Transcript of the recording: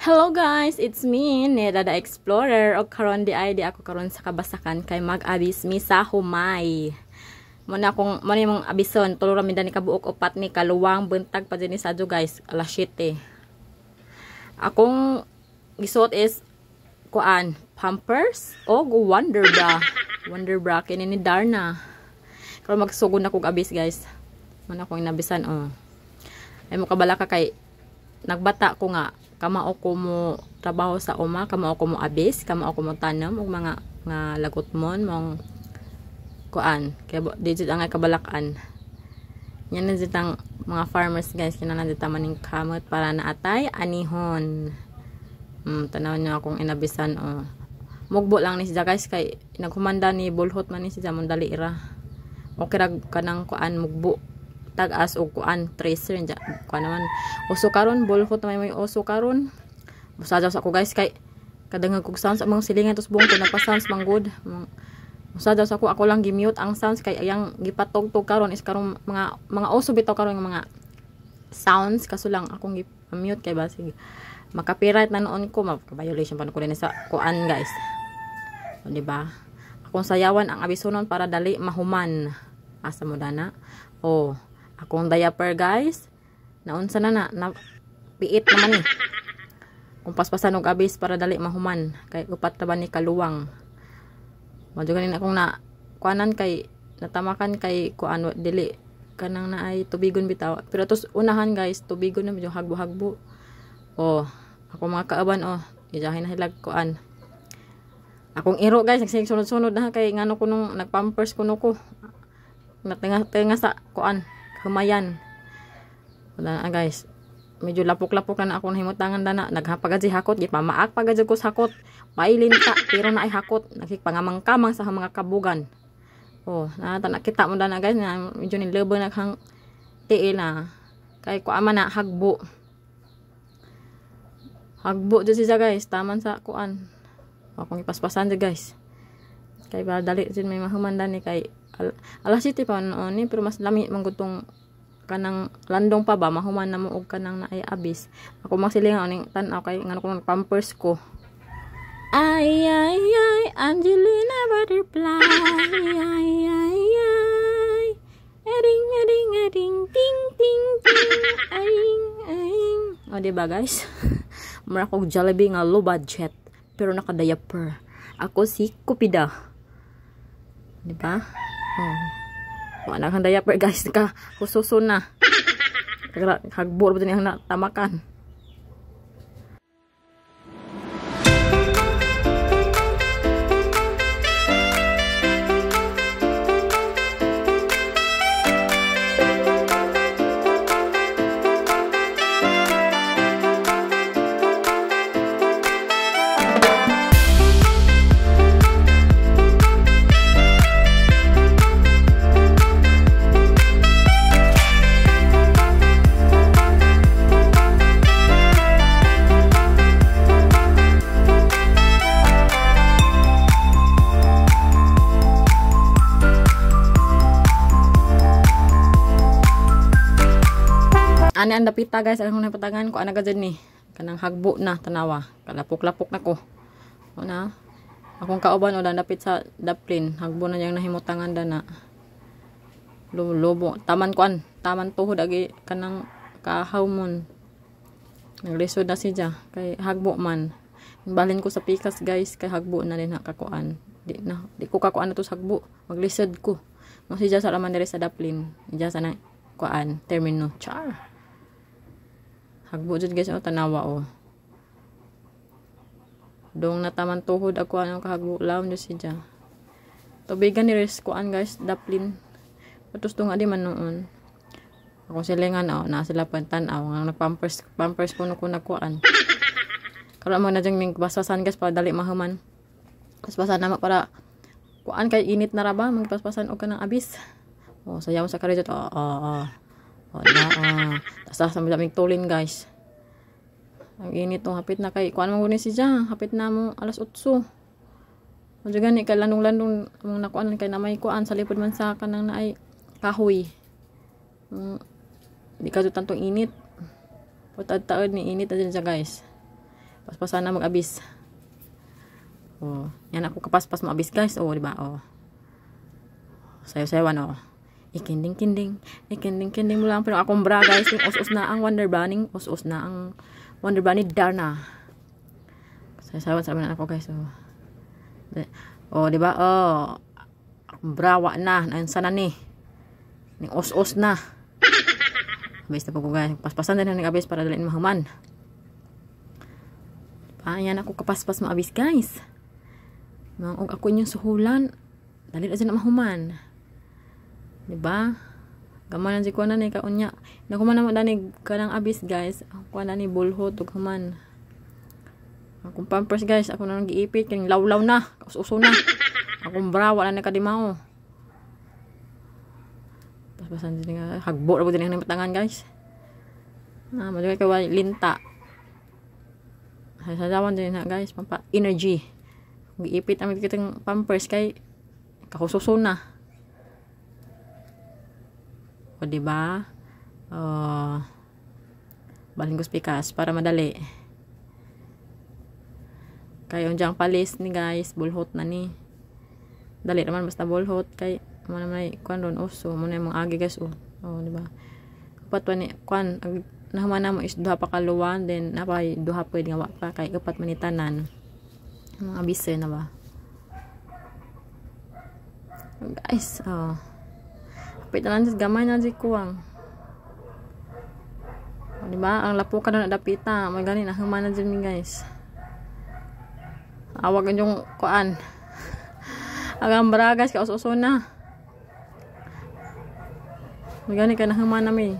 Hello guys, it's me, Neda the Explorer. O karon di ako karon sa kabasakan kay mag-abis mi sa humay. Muna mong abison, tulo ra mi dani kabuok upat ni kaluwang buntag pa dinhi sa adto guys, alas 7. Akong gisuot is kuan, Pampers o Wonder Bra. Wonder Bra kini ni Darna. Karon magsugod na kog abis guys. Muna akong inabisan Ay mo kabala ka kay nagbata ko nga kamao ko mo trabaho sa uma, kamao ko mo abis, kamao ko mo tanom og mga lagot mon mong kuan kay digit ang kabalakan. Yan na ditang mga farmers guys, kinahanglan dita maning kamot para naatay anihon. Tanaw niyo akong inabisan mugbo lang ni siya guys kay naghumanda ni bulhot man ni siya mon dali ra. Okay ra kanang kuan mugbo tag-as o kuan tracer nja kuan naman uso karon bulhot na may uso karon musadyaw sa ako guys kay kadangag kog sounds ang mga silingan tos buong ko napa-sounds manggod musadyaw sa ako lang gi-mute ang sounds kay ayang gipatog-tog karon is karon mga uso bitaw karon nga mga sounds kaso lang akong gi-mute kay basig maka-copyright na noon ko maka-violation pa ko din sa kuan guys o diba akong sayawan ang abisonon para dali mahuman asa mo dana akong diaper guys naunsa na piit naman kung paspasan og abis para dali mahuman kay upat ra ba ni kaluwang madyo ganin akong na kuanan kay natamakan kay kuan dili kanang naay tubigon bitaw pero tos unahan guys tubigon na medyo hagbo-hagbo ako mga kaaban ijahin na hilag kuan akong iro guys nagsunod-sunod na kay ngano ko nung nagpampers kuno ko natinga sa kuan humayan wala guys medyo lapok-lapok na ako nahimutangan dana naghapagad si hakot gipamaak pagad ko sa hakot pailin ka pero naay hakot nakikpangamang-kamang sa mga kabugan nakita mo dana guys na medyo nilebo naghang tiil na kay kuama na hagbo dyan siya guys taman sa kuan akong ipaspasan dyan guys kay ba dali dyan may mahumandan ni kay alas 7 pa ni pero mas lami manggutong kanang landong pa ba mahuman na mo og kanang naay abis ako magsilingaw ning tan-aw kay ngano ko pampers ko ay Angelina butterfly ay ering ting ting ting aing diba guys mura kog Jollibee nga low budget pero naka diaper ako si Kupida diba wala kang diaper guys ka hususo na hagbor ba din ang natamakan ani ang dapita guys ang napatangan ko ana gadyan ni kanang hagbo na tanawa kalapok-lapok na ko akong kauban dapit sa daplin hagbo na yang nahimutangan dana lobo taman tuhod agi kanang kahawmon naglisod na siya kay hagbo man balin ko sa pikas guys kay hagbo na din kakuan di ko kakuan na to sa hagbo maglisod ko mo siya sa raman diri sa daplin diya sa na kuan termino char hagbo jud guys tanawa dong nataman tuhod ako anong kahagbo laom jud siya tubigan ni res kuan guys daplin patus dong adi man noon ako silingan na sila pantan ang nagpampers kuno ko nakuan karon mo na jang ming baspasan guys para dali mahuman paspasan na para kuan kay init na ra ba magpaspasan og kanang abis sayaw sa karidot sa sambil tulin guys ang init hapit na kay kuan mo ni siya hapit na mo alas 8 medyo gani kay landong mong nakuan kay na may kuan sa lipod man sa kanang naay kahoy di ka tantong init putad taod ni init na dyan siya guys Paspasan na mag-abis. Oh, yan ako kapaspas mo abis guys. Oh, di ba? Oh. Sayo-sayawan oh. Ikinding-kinding mo lang pero akong bra guys, yung us-us na ang Wonder Bunny, us-us na ang Wonder Bunny Darna. Sayawan sa ako guys. Oh. Oh, di ba? Oh. Akong bra wa na, nan sana ni. Ning us-us na. Abis na po ko guys. Paspasan din ng abis para dalhin mahuman. Ayan ako kapaspas mo abis guys. Mga ako inyong suhulan. Dali na na mahuman. Diba? Gamanan si kuanan ni kaunya. Nakuman na mo danig kanang abis guys. Ako na ni bulhot ug human. Akong pampers guys, ako na nang giipit kini lawlaw na, uso na. Akong bra wala na kadimao. Paspasan din nga hagbo ra din ang matangan guys. Madugay kay linta. Sasawan din na guys, pampa energy. Giipit ang kitang pampers kay kahususo na. O diba? Baling ko spikas para madali. Kaya yung diyang palis ni guys, bulhot na ni. Dali naman basta bulhot kay mo na may kuan ron uso, mo na yung mga agi guys oh. Oh, diba? Upat pa ni kuan nahuman na mo is duha pa kaluwan, then napay duha pwede nga wa pa kay upat man ni tanan. Mga abise na ba? Guys, oh. Kapit na lang gamay na si kuwang. Diba? Ang lapo ka na nadapita. Magani na human na dyan guys. Awag yung kuan. Agang baragas ka uso na. Magani ka na human na mi.